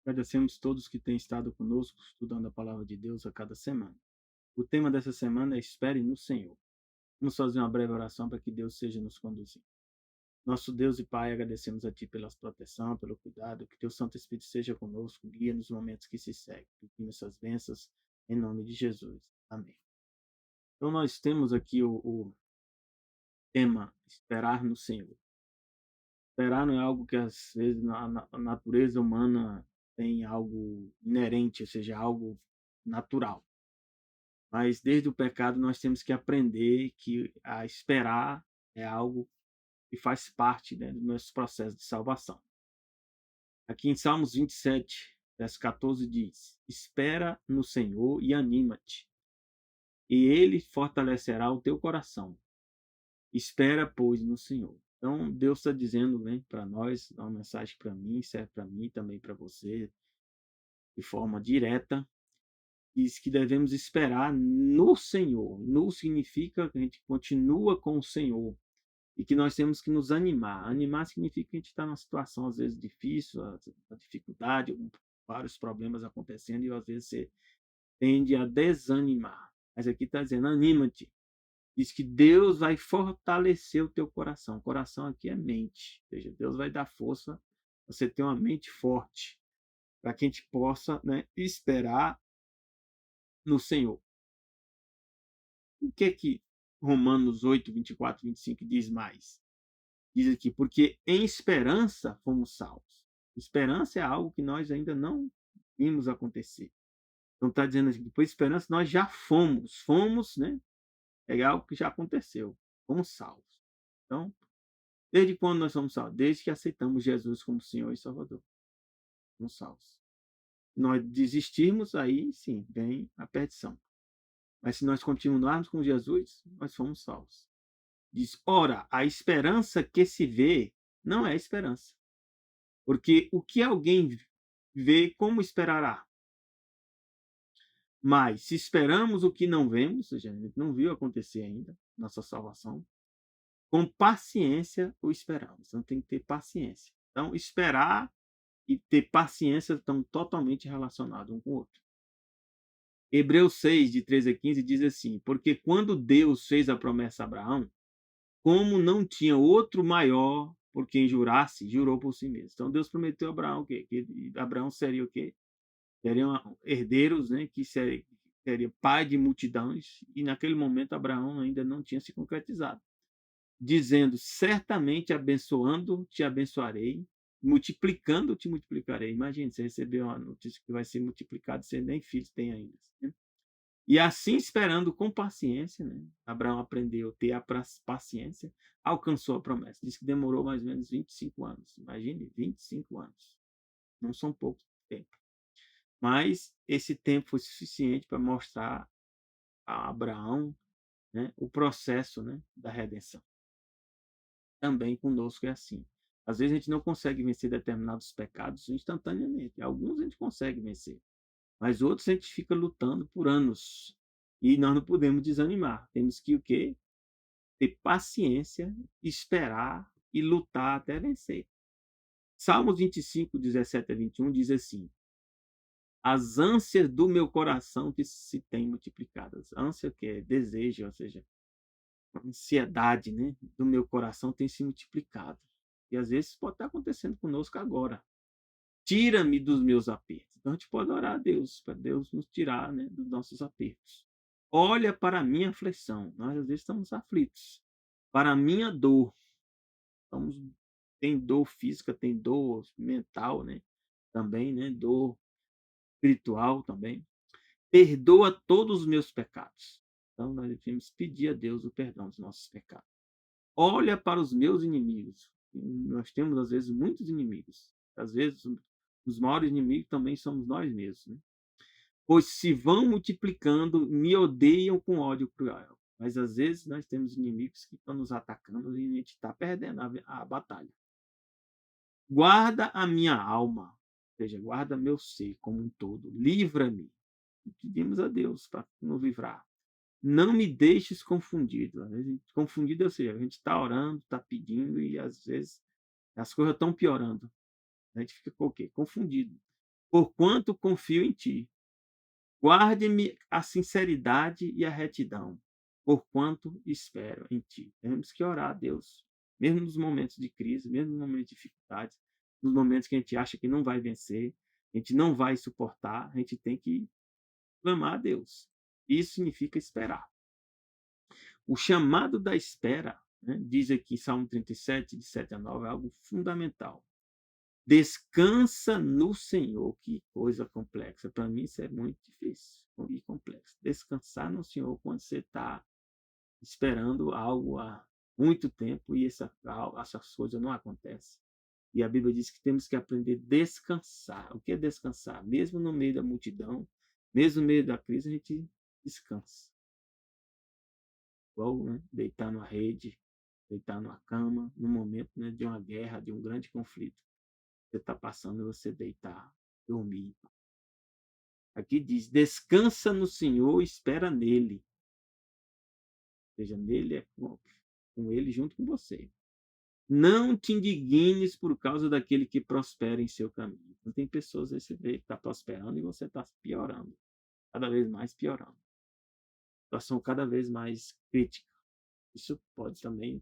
Agradecemos todos que têm estado conosco, estudando a palavra de Deus a cada semana. O tema dessa semana é Espere no Senhor. Vamos fazer uma breve oração para que Deus seja nos conduzindo. Nosso Deus e Pai, agradecemos a Ti pela proteção, pelo cuidado, que Teu Santo Espírito seja conosco, guia nos momentos que se seguem. Pedimos essas bênçãos em nome de Jesus. Amém. Então, nós temos aqui o tema Esperar no Senhor. Esperar não é algo que, às vezes, a natureza humana tem algo inerente, ou seja, algo natural. Mas desde o pecado nós temos que aprender que a esperar é algo que faz parte, né, do nosso processo de salvação. Aqui em Salmos 27, verso 14 diz: Espera no Senhor e anima-te, e ele fortalecerá o teu coração. Espera, pois, no Senhor. Então, Deus está dizendo, né, para nós, dá uma mensagem para mim, serve para mim também para você, de forma direta, diz que devemos esperar no Senhor. No significa que a gente continua com o Senhor e que nós temos que nos animar. Animar significa que a gente está numa situação, às vezes, difícil, a dificuldade, vários problemas acontecendo e às vezes você tende a desanimar. Mas aqui está dizendo, anima-te. Diz que Deus vai fortalecer o teu coração. O coração aqui é mente. Ou seja, Deus vai dar força você ter uma mente forte para que a gente possa, né, esperar no Senhor. O que Romanos 8, 24, 25 diz mais? Diz aqui, porque em esperança fomos salvos. Esperança é algo que nós ainda não vimos acontecer. Então está dizendo assim, por esperança nós já fomos, né? É algo que já aconteceu, fomos salvos. Então, desde quando nós somos salvos? Desde que aceitamos Jesus como Senhor e Salvador. Somos salvos. Se nós desistirmos, aí sim, vem a perdição. Mas se nós continuarmos com Jesus, nós fomos salvos. Diz, ora, a esperança que se vê não é esperança. Porque o que alguém vê, como esperará? Mas se esperamos o que não vemos, ou seja, a gente não viu acontecer ainda, nossa salvação, com paciência o esperamos. Então tem que ter paciência. Então, esperar e ter paciência estão totalmente relacionados um com o outro. Hebreus 6, de 13 a 15, diz assim: Porque quando Deus fez a promessa a Abraão, como não tinha outro maior por quem jurasse, jurou por si mesmo. Então Deus prometeu a Abraão o quê? Que Abraão seria o quê? Seriam herdeiros, né? Que seria pai de multidões, e naquele momento Abraão ainda não tinha se concretizado. Dizendo, certamente abençoando, te abençoarei, multiplicando, te multiplicarei. Imagina, você recebeu uma notícia que vai ser multiplicado, você nem filhos tem ainda. Né? E assim, esperando com paciência, né? Abraão aprendeu a ter a paciência, alcançou a promessa. Diz que demorou mais ou menos 25 anos. Imagine, 25 anos. Não são pouco tempo. Mas esse tempo foi suficiente para mostrar a Abraão, né, o processo, né, da redenção. Também conosco é assim. Às vezes a gente não consegue vencer determinados pecados instantaneamente. Alguns a gente consegue vencer, mas outros a gente fica lutando por anos. E nós não podemos desanimar. Temos que o quê? Ter paciência, esperar e lutar até vencer. Salmos 25, 17 a 21 diz assim: As ânsias do meu coração que se têm multiplicadas. Ânsia que é desejo, ou seja, a ansiedade, né, do meu coração tem se multiplicado. E às vezes pode estar acontecendo conosco agora. Tira-me dos meus apertos. Então a gente pode orar a Deus, para Deus nos tirar, né, dos nossos apertos. Olha para a minha aflição. Nós às vezes estamos aflitos. Para a minha dor. Estamos, tem dor física, tem dor mental, né? Também, né? Dor espiritual também. Perdoa todos os meus pecados. Então nós devemos pedir a Deus o perdão dos nossos pecados. Olha para os meus inimigos. Nós temos, às vezes, muitos inimigos. Às vezes, os maiores inimigos também somos nós mesmos. Né? Pois se vão multiplicando, me odeiam com ódio cruel. Mas, às vezes, nós temos inimigos que estão nos atacando e a gente está perdendo a batalha. Guarda a minha alma, ou seja, guarda meu ser como um todo. Livra-me. Pedimos a Deus para nos livrar. Não me deixes confundido. Às vezes, confundido, ou seja, a gente está orando, está pedindo e às vezes as coisas estão piorando. A gente fica com o quê? Confundido. porquanto confio em ti. Guarde-me a sinceridade e a retidão, porquanto espero em ti. Temos que orar a Deus, mesmo nos momentos de crise, mesmo nos momentos de dificuldades, nos momentos que a gente acha que não vai vencer, a gente não vai suportar, a gente tem que clamar a Deus. Isso significa esperar. O chamado da espera, né, diz aqui Salmo 37, de 7 a 9, é algo fundamental. Descansa no Senhor. Que coisa complexa. Para mim isso é muito difícil e complexo. Descansar no Senhor quando você está esperando algo há muito tempo e essas coisas não acontecem. E a Bíblia diz que temos que aprender a descansar. O que é descansar? Mesmo no meio da multidão, mesmo no meio da crise, a gente descansa. Igual, né, deitar numa rede, deitar numa cama, no momento, né, de uma guerra, de um grande conflito. Você está passando, você deitar, dormir. Aqui diz: descansa no Senhor, espera nele. Ou seja, nele é com ele junto com você. Não te indignes por causa daquele que prospera em seu caminho. Então, tem pessoas aí você vê que está prosperando e você está piorando, cada vez mais piorando. Situação cada vez mais crítica. Isso pode também,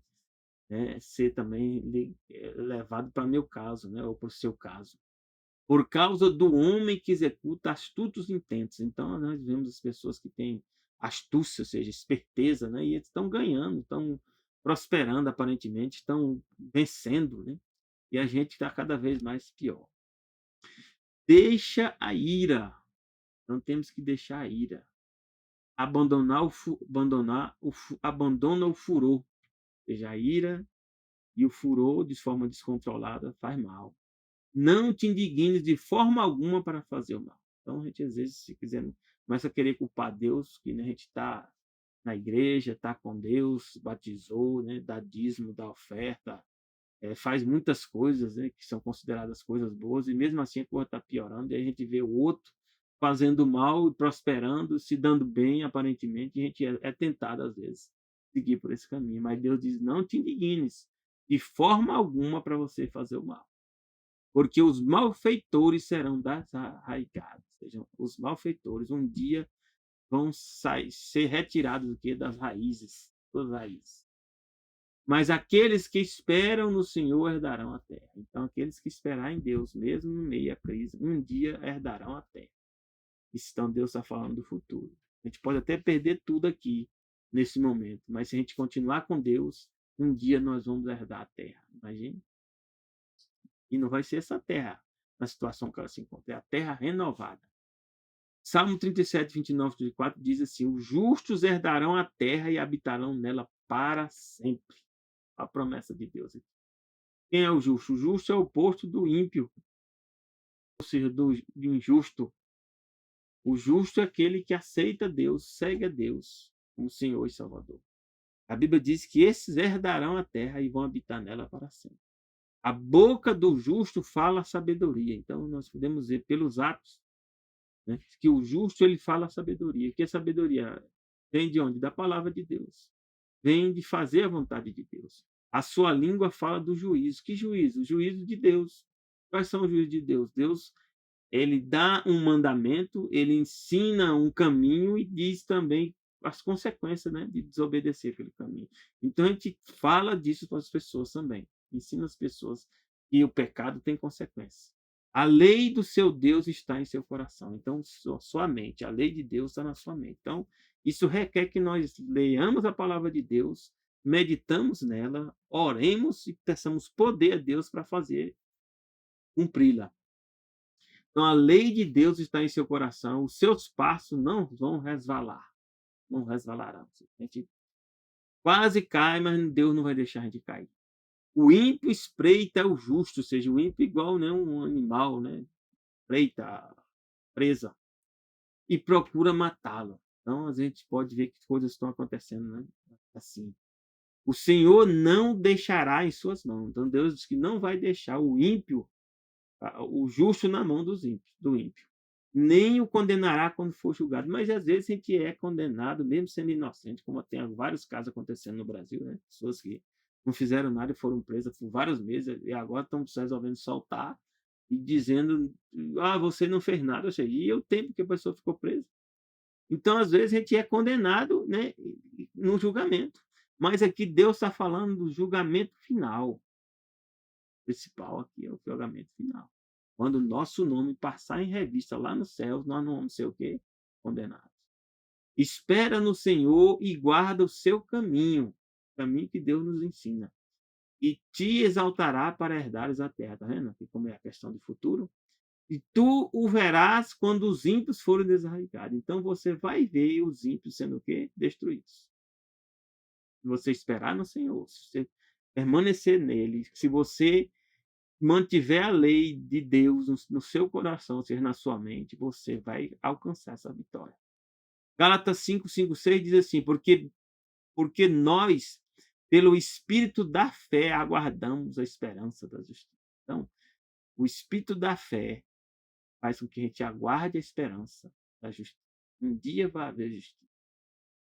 né, ser também levado para meu caso, né, ou para o seu caso. Por causa do homem que executa astutos intentos. Então, nós vemos as pessoas que têm astúcia, ou seja, esperteza, né? E eles estão ganhando, estão prosperando aparentemente, estão vencendo, né? E a gente está cada vez mais pior. Deixa a ira. Não temos que deixar a ira. Abandona o furor. Ou seja, a ira e o furor de forma descontrolada faz mal. Não te indignes de forma alguma para fazer o mal. Então, a gente, às vezes, se quiser, começa a querer culpar Deus, que, né, a gente está na igreja, está com Deus, batizou, né, dá dízimo, dá oferta, faz muitas coisas, né, que são consideradas coisas boas, e mesmo assim a coisa está piorando, e a gente vê o outro fazendo mal e prosperando, se dando bem, aparentemente, e a gente é tentado, às vezes, seguir por esse caminho. Mas Deus diz: não te indignes de forma alguma para você fazer o mal, porque os malfeitores serão desarraigados. Ou seja, os malfeitores um dia vão ser retirados do quê? Das raízes, das raízes. Mas aqueles que esperam no Senhor herdarão a terra. Então, aqueles que esperarem em Deus, mesmo no meio da crise, um dia herdarão a terra. Então, Deus está falando do futuro. A gente pode até perder tudo aqui, nesse momento, mas se a gente continuar com Deus, um dia nós vamos herdar a terra. Imagine. E não vai ser essa terra, na situação que ela se encontra, é a terra renovada. Salmo 37, 29, 34 diz assim: os justos herdarão a terra e habitarão nela para sempre. A promessa de Deus. Quem é o justo? O justo é o oposto do ímpio, ou seja, do injusto. O justo é aquele que aceita Deus, segue a Deus como Senhor e Salvador. A Bíblia diz que esses herdarão a terra e vão habitar nela para sempre. A boca do justo fala sabedoria. Então, nós podemos ver pelos atos, né, que o justo ele fala sabedoria. Que a sabedoria vem de onde? Da palavra de Deus. Vem de fazer a vontade de Deus. A sua língua fala do juízo. Que juízo? O juízo de Deus. Quais são os juízos de Deus? Deus, ele dá um mandamento, ele ensina um caminho e diz também as consequências, né, de desobedecer aquele caminho. Então, a gente fala disso para as pessoas também. Ensina as pessoas que o pecado tem consequências. A lei do seu Deus está em seu coração. Então, sua mente, a lei de Deus está na sua mente. Então, isso requer que nós leiamos a palavra de Deus, meditamos nela, oremos e peçamos poder a Deus para fazer cumpri-la. Então, a lei de Deus está em seu coração, os seus passos não vão resvalar, não resvalarão. A gente quase cai, mas Deus não vai deixar a gente cair. O ímpio espreita o justo, ou seja, o ímpio igual, né, um animal, né, espreita presa e procura matá-lo. Então, a gente pode ver que coisas estão acontecendo, né, assim. O Senhor não deixará em suas mãos. Então, Deus diz que não vai deixar o ímpio, o justo na mão do ímpio. Nem o condenará quando for julgado. Mas, às vezes, a gente é condenado, mesmo sendo inocente, como tem vários casos acontecendo no Brasil, né? Pessoas que não fizeram nada e foram presas por vários meses e agora estão resolvendo soltar e dizendo: "Ah, você não fez nada", ou seja, e o tempo que a pessoa ficou presa. Então, às vezes, a gente é condenado, né, no julgamento, mas aqui Deus está falando do julgamento final. O principal aqui é o julgamento final. Quando o nosso nome passar em revista lá nos céus, nós não vamos ser o quê? Condenados. Espera no Senhor e guarda o seu caminho, caminho que Deus nos ensina, e te exaltará para herdares a terra. Está vendo aqui como é a questão do futuro? E tu o verás quando os ímpios forem desarraigados. Então você vai ver os ímpios sendo o quê? Destruídos. Se você esperar no Senhor, se você permanecer nele, se você mantiver a lei de Deus no seu coração, ou seja, na sua mente, você vai alcançar essa vitória. Gálatas 5:5-6 diz assim: porque nós, pelo Espírito da fé, aguardamos a esperança da justiça. Então, o Espírito da fé faz com que a gente aguarde a esperança da justiça. Um dia vai haver justiça.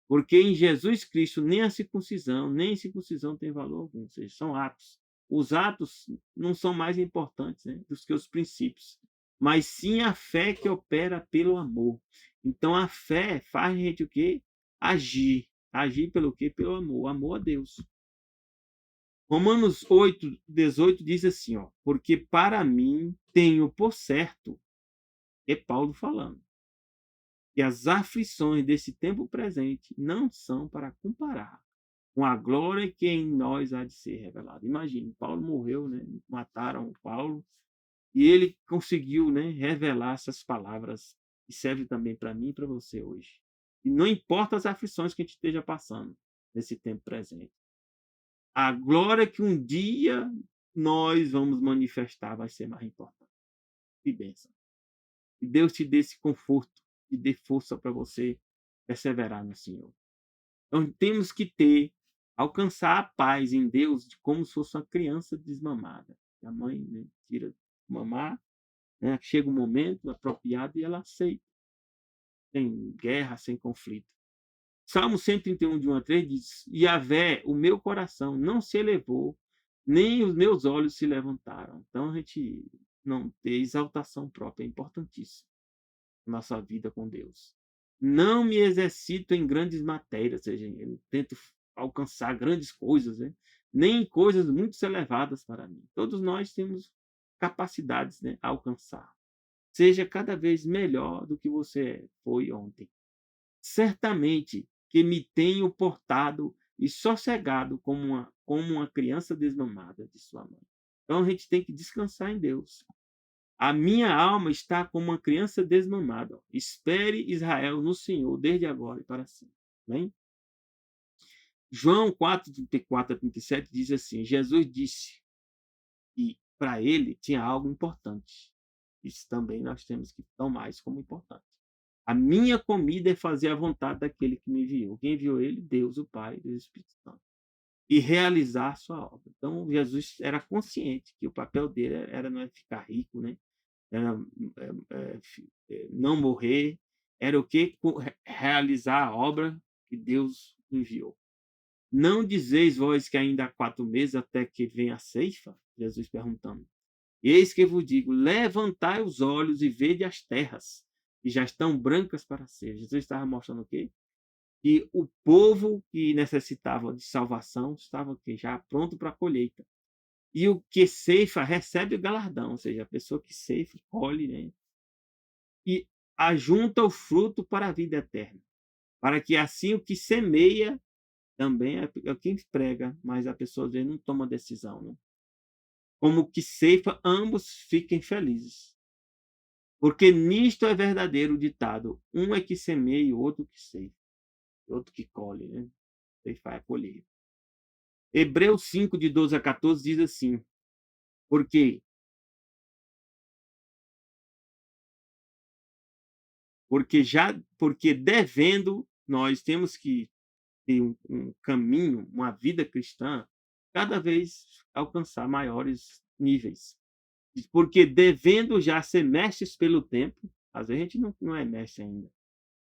Porque em Jesus Cristo nem a circuncisão, nem a incircuncisão tem valor algum, ou seja, são atos. Os atos não são mais importantes, né, do que os princípios, mas sim a fé que opera pelo amor. Então a fé faz a gente o quê? Agir. Agir pelo quê? Pelo amor. Amor a Deus. Romanos 8:18 diz assim, ó: porque para mim tenho por certo, é Paulo falando, que as aflições desse tempo presente não são para comparar com a glória que em nós há de ser revelada. Imagine, Paulo morreu, né? Mataram Paulo e ele conseguiu, né, revelar essas palavras que servem também para mim e para você hoje. E não importa as aflições que a gente esteja passando nesse tempo presente. A glória que um dia nós vamos manifestar vai ser mais importante. Que bênção. Que Deus te dê esse conforto e dê força para você perseverar no Senhor. Então temos que alcançar a paz em Deus como se fosse uma criança desmamada. A mãe, né, tira mamar, né, chega um momento apropriado e ela aceita. Sem guerra, sem conflito. Salmo 131, de 1 a 3 diz: Yahvé, o meu coração não se elevou, nem os meus olhos se levantaram. Então a gente não ter exaltação própria é importantíssimo na nossa vida com Deus. Não me exercito em grandes matérias, ou seja, eu tento alcançar grandes coisas, né? Nem coisas muito elevadas para mim. Todos nós temos capacidades, né, a alcançar. Seja cada vez melhor do que você foi ontem. Certamente que me tenho portado e sossegado como uma criança desmamada de sua mãe. Então a gente tem que descansar em Deus. A minha alma está como uma criança desmamada. Espere, Israel, no Senhor, desde agora e para sempre. Amém? João 4:34-37 diz assim: Jesus disse que para ele tinha algo importante. Isso também nós temos que tomar isso como importante. A minha comida é fazer a vontade daquele que me enviou. Quem enviou ele? Deus, o Pai e o Espírito Santo. E realizar a sua obra. Então, Jesus era consciente que o papel dele era não é ficar rico, né? Era não morrer, era o que? Realizar a obra que Deus enviou. Não dizeis vós que ainda há 4 meses até que venha a ceifa? Jesus perguntando. Eis que vos digo, levantai os olhos e vede as terras, que já estão brancas para ser. Jesus estava mostrando o quê? Que o povo que necessitava de salvação estava aqui, já pronto para a colheita. E o que ceifa recebe o galardão, ou seja, a pessoa que ceifa, colhe, né? E ajunta o fruto para a vida eterna. Para que assim o que semeia também é quem prega, mas a pessoa às vezes não toma decisão. Né? Como o que ceifa, ambos fiquem felizes. Porque nisto é verdadeiro o ditado: um é que semeia e o outro que ceifa, outro que colhe, né? Ceifar é colher. Hebreus 5, de 12 a 14 diz assim: porque porque devendo nós temos que ter um caminho, uma vida cristã, cada vez alcançar maiores níveis. Porque devendo já ser mestres pelo tempo, às vezes a gente não é mestre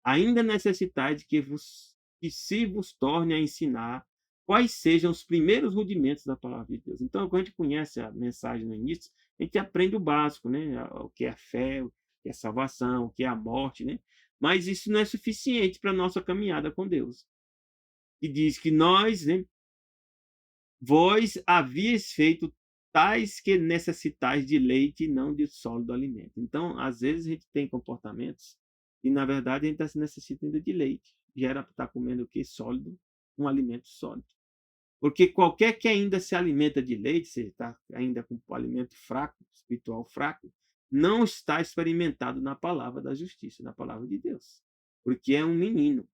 ainda necessitais de que se vos torne a ensinar quais sejam os primeiros rudimentos da palavra de Deus. Então, quando a gente conhece a mensagem no início, a gente aprende o básico, né? O que é a fé, o que é a salvação, o que é a morte, né? Mas isso não é suficiente para a nossa caminhada com Deus. E diz que nós, né, vós havíeis feito tais que necessitais de leite e não de sólido alimento. Então, às vezes, a gente tem comportamentos e, na verdade, a gente necessita ainda de leite. Já era para estar comendo o que? Sólido, um alimento sólido. Porque qualquer que ainda se alimenta de leite, se está ainda com o alimento fraco, espiritual fraco, não está experimentado na palavra da justiça, na palavra de Deus. Porque é um menino.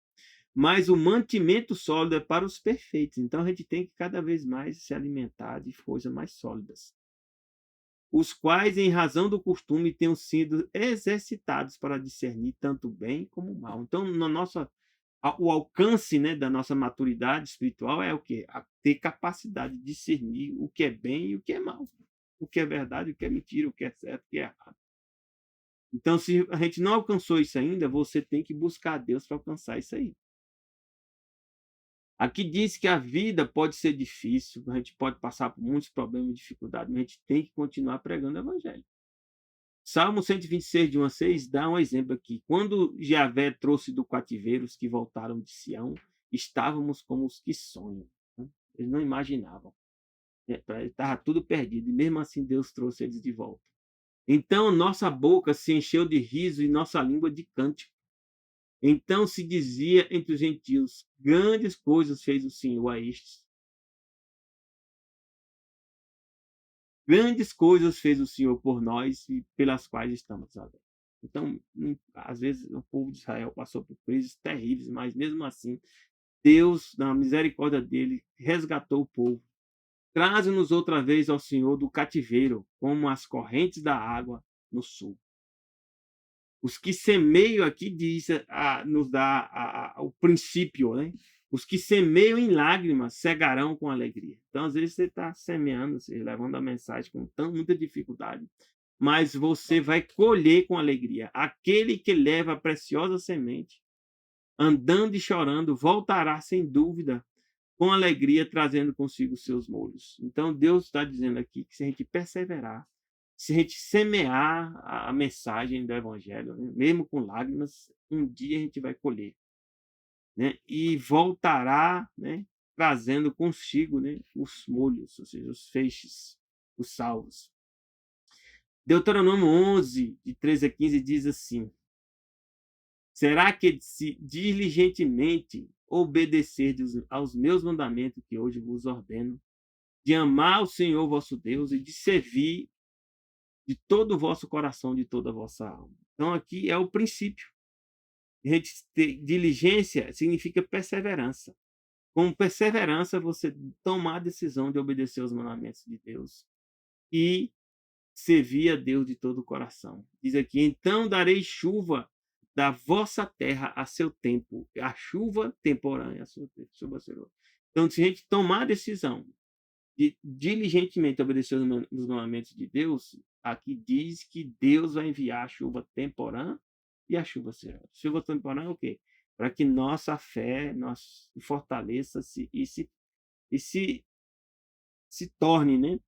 Mas o mantimento sólido é para os perfeitos. Então a gente tem que cada vez mais se alimentar de coisas mais sólidas. Os quais, em razão do costume, tenham sido exercitados para discernir tanto o bem como o mal. Então, na nossa o alcance, né, da nossa maturidade espiritual é o quê? Ter capacidade de discernir o que é bem e o que é mal, o que é verdade, o que é mentira, o que é certo, o que é errado. Então, se a gente não alcançou isso ainda, você tem que buscar a Deus para alcançar isso aí. Aqui diz que a vida pode ser difícil, a gente pode passar por muitos problemas e dificuldades, mas a gente tem que continuar pregando o evangelho. Salmo 126, de 1 a 6, dá um exemplo aqui. Quando Javé trouxe do cativeiro os que voltaram de Sião, estávamos como os que sonham. Eles não imaginavam. Estava tudo perdido. E mesmo assim Deus trouxe eles de volta. Então nossa boca se encheu de riso e nossa língua de cântico. Então se dizia entre os gentios: grandes coisas fez o Senhor a estes. Grandes coisas fez o Senhor por nós e pelas quais estamos alegres. Então, às vezes, o povo de Israel passou por crises terríveis, mas mesmo assim, Deus, na misericórdia dele, resgatou o povo. Traze-nos outra vez ao Senhor do cativeiro, como as correntes da água no sul. Os que semeiam aqui diz, nos dá o princípio, né? Os que semeiam em lágrimas cegarão com alegria. Então, às vezes, você está semeando, você levando a mensagem com muita dificuldade, mas você vai colher com alegria. Aquele que leva a preciosa semente, andando e chorando, voltará sem dúvida, com alegria, trazendo consigo os seus molhos. Então, Deus está dizendo aqui que se a gente perseverar, se a gente semear a mensagem do Evangelho, né, mesmo com lágrimas, um dia a gente vai colher. Né? E voltará, né, trazendo consigo, né, os molhos, ou seja, os feixes, os salvos. Deuteronômio 11, de 13 a 15, diz assim: será que se diligentemente obedecerdes aos meus mandamentos que hoje vos ordeno, de amar o Senhor vosso Deus e de servir de todo o vosso coração, de toda a vossa alma? Então, aqui é o princípio. Diligência significa perseverança. Com perseverança, você tomar a decisão de obedecer aos mandamentos de Deus e servir a Deus de todo o coração. Diz aqui: então darei chuva da vossa terra a seu tempo, a chuva temporânea, a sua chuva será. Então, se a gente tomar a decisão de diligentemente obedecer os mandamentos de Deus, aqui diz que Deus vai enviar a chuva temporã e a chuva será. Chuva temporã é o quê? Para que nossa fé fortaleça-se se torne, né,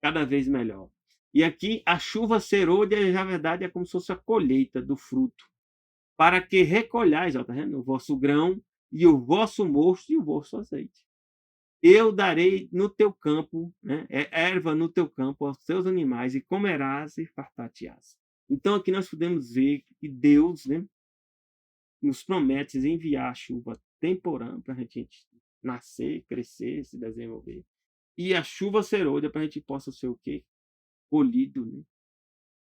cada vez melhor. E aqui a chuva serôdia, na verdade, é como se fosse a colheita do fruto, para que recolhais, ó, tá vendo? O vosso grão e o vosso mosto e o vosso azeite. Eu darei no teu campo, né, erva no teu campo aos teus animais, e comerás e fartar-te-ás. Então aqui nós podemos ver que Deus, né, nos promete enviar a chuva temporã para a gente nascer, crescer, se desenvolver. E a chuva serôdia para a gente possa ser o quê? Colhido, né,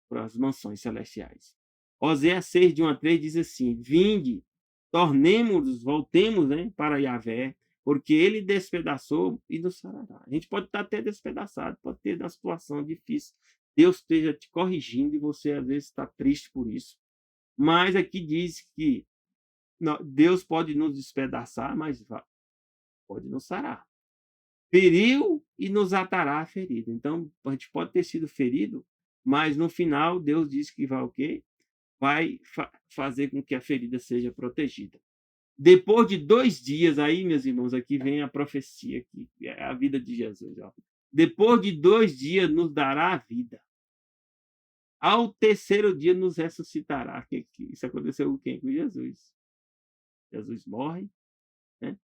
para as mansões celestiais. Oséias 6, de 1 a 3 diz assim: vinde, tornemos, voltemos, né, para Yahvé, porque ele despedaçou e nos sarará. A gente pode estar até despedaçado, pode ter uma situação difícil, Deus esteja te corrigindo e você às vezes está triste por isso. Mas aqui diz que Deus pode nos despedaçar, mas pode nos sarar. Feriu e nos atará a ferida. Então, a gente pode ter sido ferido, mas no final Deus diz que vai o quê? Vai fazer com que a ferida seja protegida. Depois de 2 dias, aí, meus irmãos, aqui vem a profecia, que é a vida de Jesus. Ó. Depois de 2 dias nos dará a vida. ao terceiro dia nos ressuscitará. Isso aconteceu com quem? Com Jesus. Jesus morre, né?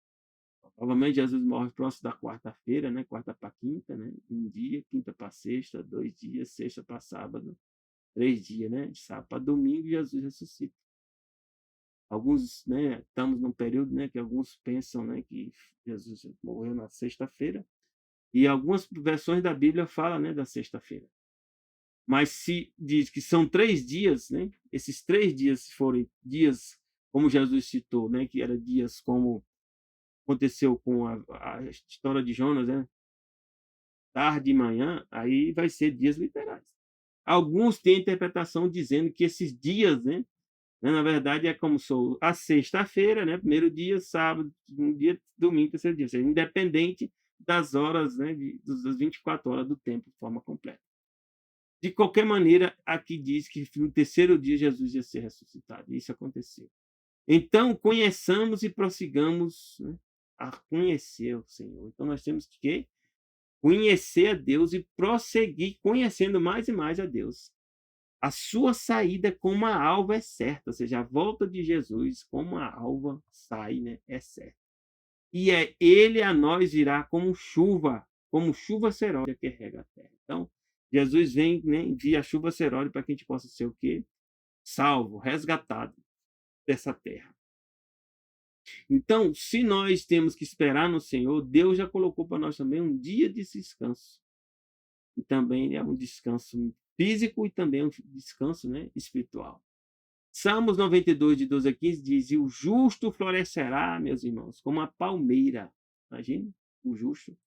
Provavelmente Jesus morre próximo da quarta-feira, né? Quarta para quinta, né? Um dia, quinta para sexta, 2 dias, sexta para sábado, 3 dias, né? De sábado para domingo, Jesus ressuscita. Alguns, né? Estamos num período, né? Que alguns pensam, né? Que Jesus morreu na sexta-feira. E algumas versões da Bíblia falam, né? Da sexta-feira. Mas se diz que são 3 dias, né? Esses 3 dias, se forem dias, como Jesus citou, né? Que eram dias como aconteceu com a história de Jonas, né? Tarde e manhã, aí vai ser dias literais. Alguns têm a interpretação dizendo que esses dias, né, na verdade, é como sou a sexta-feira, né? Primeiro dia, sábado, segundo dia, domingo, terceiro dia. Ou seja, independente das horas, né? Das 24 horas do tempo, de forma completa. De qualquer maneira, aqui diz que no terceiro dia Jesus ia ser ressuscitado. E isso aconteceu. Então, conheçamos e prossigamos, né, a conhecer o Senhor. Então, nós temos que conhecer a Deus e prosseguir conhecendo mais e mais a Deus. A sua saída como a alva é certa, ou seja, a volta de Jesus como a alva sai, né, é certa. E ele a nós virá como chuva seródia que rega a terra. Então, Jesus vem, né, envia a chuva seródia para que a gente possa ser o quê? Salvo, resgatado dessa terra. Então, se nós temos que esperar no Senhor, Deus já colocou para nós também um dia de descanso. E também é um descanso físico e também um descanso, né, espiritual. Salmos 92, de 12 a 15, diz: E o justo florescerá, meus irmãos, como a palmeira. Imagine, o justo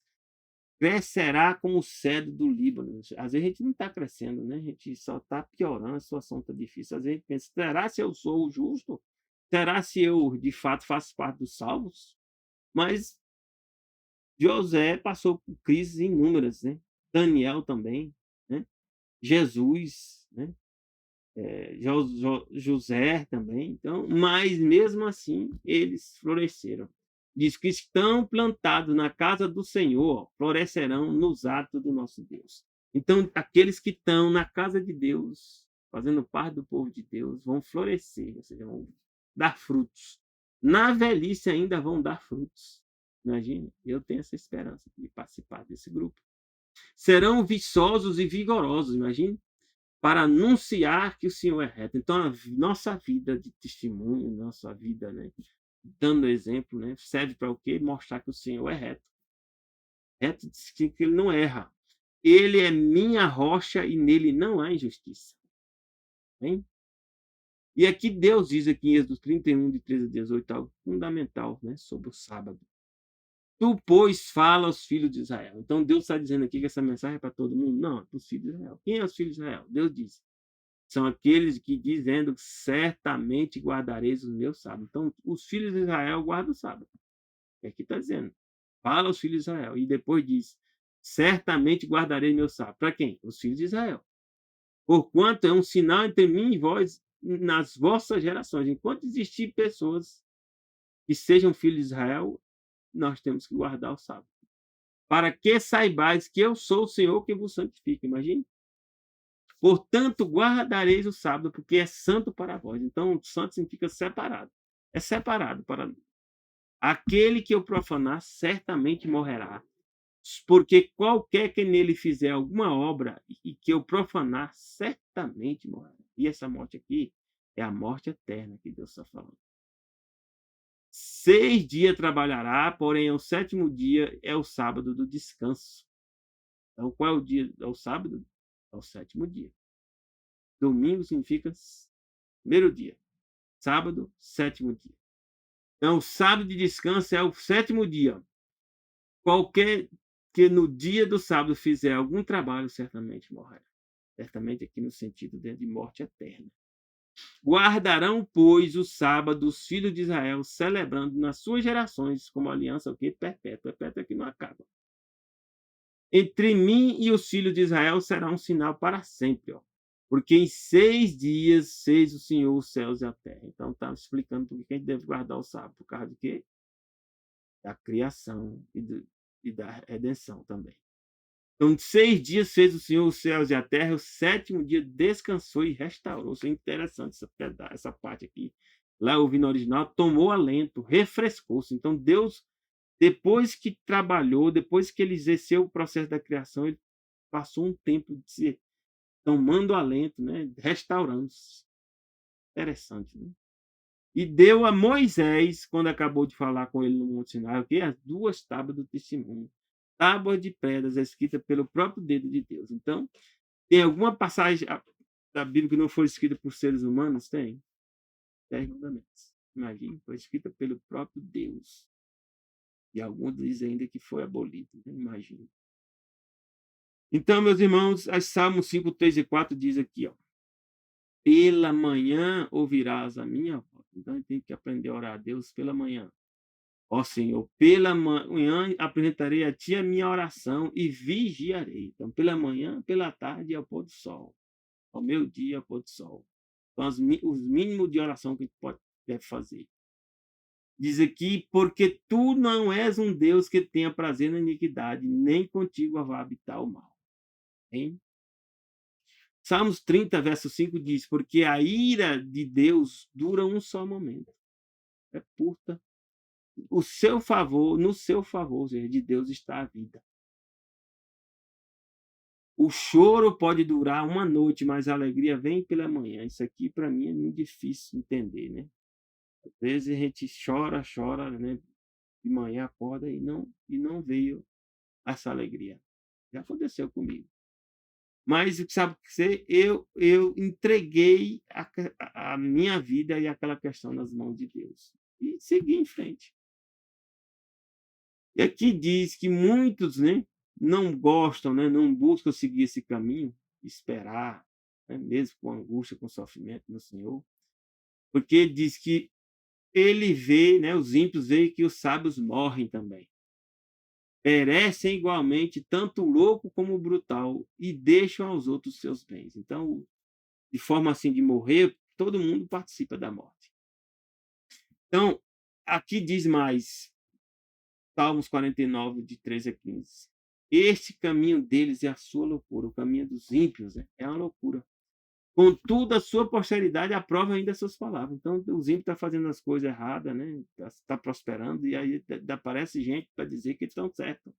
crescerá como o cedro do Líbano. Às vezes a gente não está crescendo, né? A gente só está piorando, a situação está difícil. Às vezes a gente pensa: será se eu sou o justo? Será se eu, de fato, faço parte dos salvos? Mas José passou por crises inúmeras, né? Daniel também, né? Jesus, né? José também. Então, mas mesmo assim, eles floresceram. Diz que estão plantados na casa do Senhor, florescerão nos atos do nosso Deus. Então, aqueles que estão na casa de Deus, fazendo parte do povo de Deus, vão florescer, ou seja, vão dar frutos. Na velhice ainda vão dar frutos. Imagine, eu tenho essa esperança de participar desse grupo. Serão viçosos e vigorosos, imagine, para anunciar que o Senhor é reto. Então, a nossa vida de testemunho, nossa vida, né, dando exemplo, né, serve para o quê? Mostrar que o Senhor é reto. Reto significa que ele não erra. Ele é minha rocha e nele não há injustiça. Hein? E aqui Deus diz aqui em Êxodo 31, de 13 a 18, algo fundamental, né, sobre o sábado. Tu, pois, fala aos filhos de Israel. Então, Deus está dizendo aqui que essa mensagem é para todo mundo? Não, é para os filhos de Israel. Quem é os filhos de Israel? Deus diz: são aqueles que dizendo: certamente guardareis os meus sábados. Então, os filhos de Israel guardam o sábado. É aqui está dizendo. Fala aos filhos de Israel. E depois diz: certamente guardarei meu sábado. Para quem? Os filhos de Israel. Porquanto é um sinal entre mim e vós nas vossas gerações. Enquanto existir pessoas que sejam filhos de Israel, nós temos que guardar o sábado. Para que saibais que eu sou o Senhor que vos santifica. Imagine. Portanto, guardareis o sábado, porque é santo para vós. Então, santo significa separado. É separado para mim. Aquele que eu profanar certamente morrerá, porque qualquer que nele fizer alguma obra e que eu profanar certamente morrerá. E essa morte aqui é a morte eterna que Deus está falando. 6 dias trabalhará, porém o sétimo dia é o sábado do descanso. Então, qual é o dia? É o sábado? É o sétimo dia. Domingo significa primeiro dia. Sábado, sétimo dia. Então, o sábado de descanso é o sétimo dia. Qualquer que no dia do sábado fizer algum trabalho, certamente morrerá. Certamente aqui no sentido de morte eterna. Guardarão, pois, o sábado os filhos de Israel, celebrando nas suas gerações como aliança o quê? Perpétua. Perpétua que não acaba. Entre mim e os filhos de Israel será um sinal para sempre. Ó. Porque em 6 dias fez o Senhor os céus e a terra. Então, está explicando por que a gente deve guardar o sábado. Por causa de quê? Da criação e da redenção também. Então, 6 dias fez o Senhor os céus e a terra, o sétimo dia descansou e restaurou. Isso é interessante, essa parte aqui. Lá, ouvindo o original, tomou alento, refrescou-se. Então, Deus, depois que trabalhou, depois que ele exerceu o processo da criação, ele passou um tempo de se tomando alento, né? Restaurando-se. Interessante, né? E deu a Moisés, quando acabou de falar com ele no Monte Sinai, o quê? As 2 tábuas do testemunho. Tábuas de pedras escritas pelo próprio dedo de Deus. Então, tem alguma passagem da Bíblia que não foi escrita por seres humanos? Tem. 10 mandamentos. Imagine, foi escrita pelo próprio Deus. E alguns dizem ainda que foi abolido. Né? Imagine. Então, meus irmãos, as Salmos 5, 3 e 4 diz aqui, ó. Pela manhã ouvirás a minha voz. Então, a gente tem que aprender a orar a Deus pela manhã. Ó Senhor, pela manhã apresentarei a Ti a minha oração e vigiarei. Então, pela manhã, pela tarde e ao pôr do sol. Ao meio-dia e ao pôr do sol. Então, os mínimos de oração que a gente deve fazer. Diz aqui, porque Tu não és um Deus que tenha prazer na iniquidade, nem contigo vai habitar o mal. Hein? Salmos 30, verso 5 diz, porque a ira de Deus dura um só momento. É curta. O seu favor, no seu favor, ou seja, de Deus está a vida. O choro pode durar uma noite, mas a alegria vem pela manhã. Isso aqui, para mim, é muito difícil entender, né? Às vezes a gente chora, né? De manhã acorda e não veio essa alegria. Já aconteceu comigo. Mas sabe o que ser? Eu entreguei a minha vida e aquela questão nas mãos de Deus. E segui em frente. E aqui diz que muitos, né, não gostam, né, não buscam seguir esse caminho, esperar, né, mesmo com angústia, com sofrimento no Senhor, porque diz que ele vê, né, os ímpios veem que os sábios morrem também. Perecem igualmente tanto o louco como o brutal e deixam aos outros seus bens. Então, de forma assim de morrer, todo mundo participa da morte. Então, aqui diz mais, Salmos 49, de 13 a 15. Este caminho deles é a sua loucura, o caminho dos ímpios é uma loucura. Contudo, a sua posteridade aprova ainda as suas palavras. Então, os ímpios estão fazendo as coisas erradas, né? Está prosperando, e aí aparece gente para dizer que eles estão certos.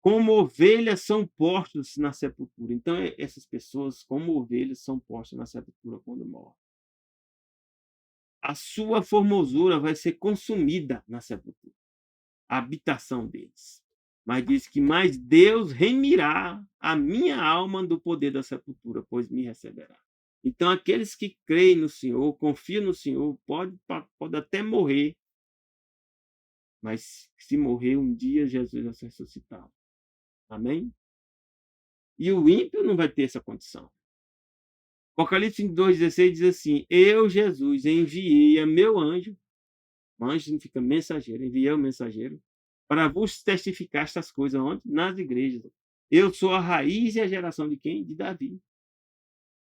Como ovelhas são postos na sepultura. Então, essas pessoas, como ovelhas, são postas na sepultura quando morrem. A sua formosura vai ser consumida na sepultura, a habitação deles. Mas diz que mais Deus remirá a minha alma do poder da sepultura, pois me receberá. Então, aqueles que creem no Senhor, confiam no Senhor, pode até morrer, mas se morrer um dia, Jesus vai ser ressuscitado. Amém? E o ímpio não vai ter essa condição. Apocalipse 2,16 diz assim: Eu, Jesus, enviei a meu anjo, anjo significa mensageiro, enviei o mensageiro, para vos testificar estas coisas onde? Nas igrejas. Eu sou a raiz e a geração de quem? De Davi.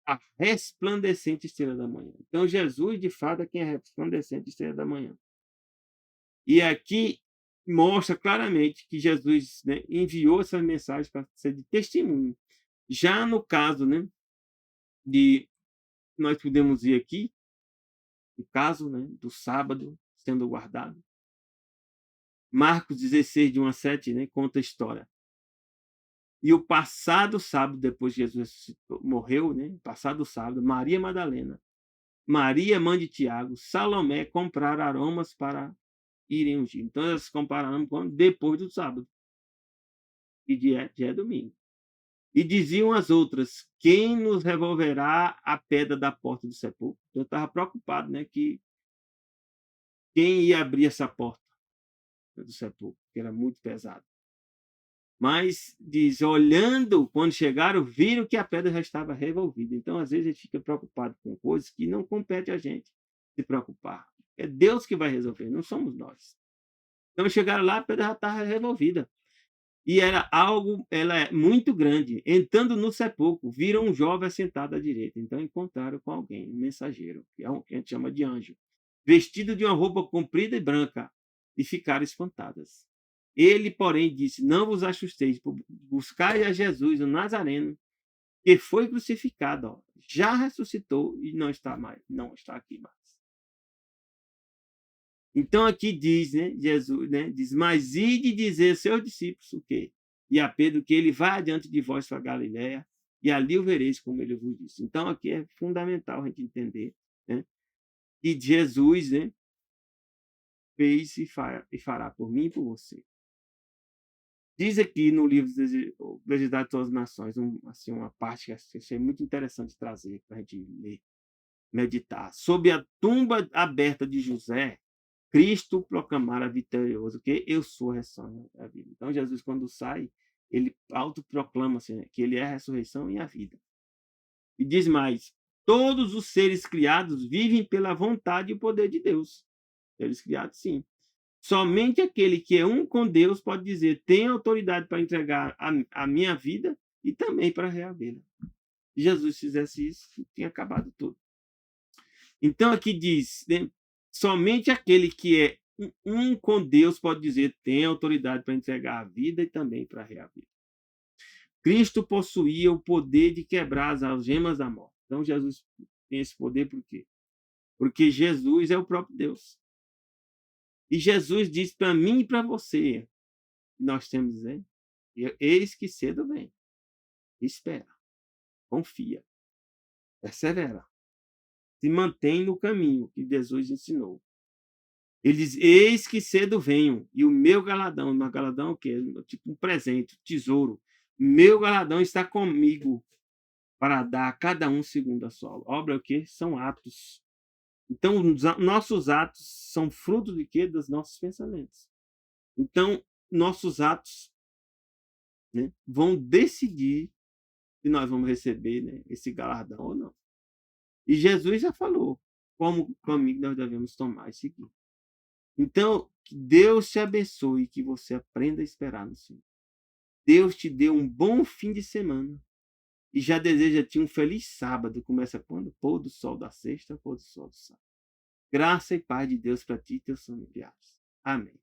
A resplandecente estrela da manhã. Então, Jesus, de fato, é quem é a resplandecente estrela da manhã. E aqui mostra claramente que Jesus, né, enviou essas mensagens para ser de testemunho. Já no caso, né, de nós podemos ir aqui, o caso, né, do sábado sendo guardado. Marcos 16, de 1 a 7, né, conta a história. E o passado sábado, depois que Jesus morreu, né, passado sábado, Maria Madalena, Maria, mãe de Tiago, Salomé compraram aromas para irem ungir. Então, elas compararam depois do sábado, que dia é domingo. E diziam as outras: quem nos revolverá a pedra da porta do sepulcro? Eu estava preocupado, né, que quem ia abrir essa porta do sepulcro, que era muito pesado. Mas diz, olhando, quando chegaram, viram que a pedra já estava revolvida. Então, às vezes, a gente fica preocupado com coisas que não compete a gente se preocupar. É Deus que vai resolver, não somos nós. Então, chegaram lá, a pedra já estava revolvida. E era algo, ela é muito grande. Entrando no sepulcro, viram um jovem assentado à direita. Então, encontraram com alguém, um mensageiro, que a gente chama de anjo, vestido de uma roupa comprida e branca, e ficaram espantadas. Ele, porém, disse: Não vos assusteis, buscai a Jesus, o Nazareno, que foi crucificado, ó, já ressuscitou e não está mais, não está aqui mais. Então aqui diz, né, Jesus, né, diz: Mas ide dizer aos seus discípulos o quê? E a Pedro que ele vai adiante de vós para Galiléia, e ali o vereis como ele vos disse. Então aqui é fundamental a gente entender, né, que Jesus, né, fez e fará por mim e por você. Diz aqui no livro Legislar de Todas as Nações, assim, uma parte que eu achei muito interessante trazer para a gente ler, meditar. Sob a tumba aberta de José, Cristo proclamara vitorioso que eu sou a ressurreição e a vida. Então, Jesus, quando sai, ele autoproclama assim, que ele é a ressurreição e a vida. E diz mais: todos os seres criados vivem pela vontade e o poder de Deus. Seres criados, sim. Somente aquele que é um com Deus pode dizer: tenho autoridade para entregar a minha vida e também para reavê-la. Se Jesus fizesse isso, tinha acabado tudo. Então aqui diz, né, somente aquele que é um com Deus pode dizer: tem autoridade para entregar a vida e também para reaver. Cristo possuía o poder de quebrar as algemas da morte. Então Jesus tem esse poder por quê? Porque Jesus é o próprio Deus. E Jesus diz para mim e para você, nós temos, né? Eis que cedo vem. Espera, confia, persevera. Se mantém no caminho que Jesus ensinou. Ele diz: Eis que cedo venho, e o meu galadão, meu galadão é o quê? Tipo um presente, um tesouro. Meu galadão está comigo para dar a cada um segundo a sua obra. O quê? São atos. Então, nossos atos são fruto de quê? Dos nossos pensamentos. Então, nossos atos, né, vão decidir se nós vamos receber, né, esse galardão ou não. E Jesus já falou como caminho nós devemos tomar e seguir. Então, que Deus te abençoe e que você aprenda a esperar no Senhor. Deus te dê um bom fim de semana e já deseja-te um feliz sábado. Começa quando? Pôr do sol da sexta, pôr do sol do sábado. Graça e paz de Deus para ti e teus familiares. Amém.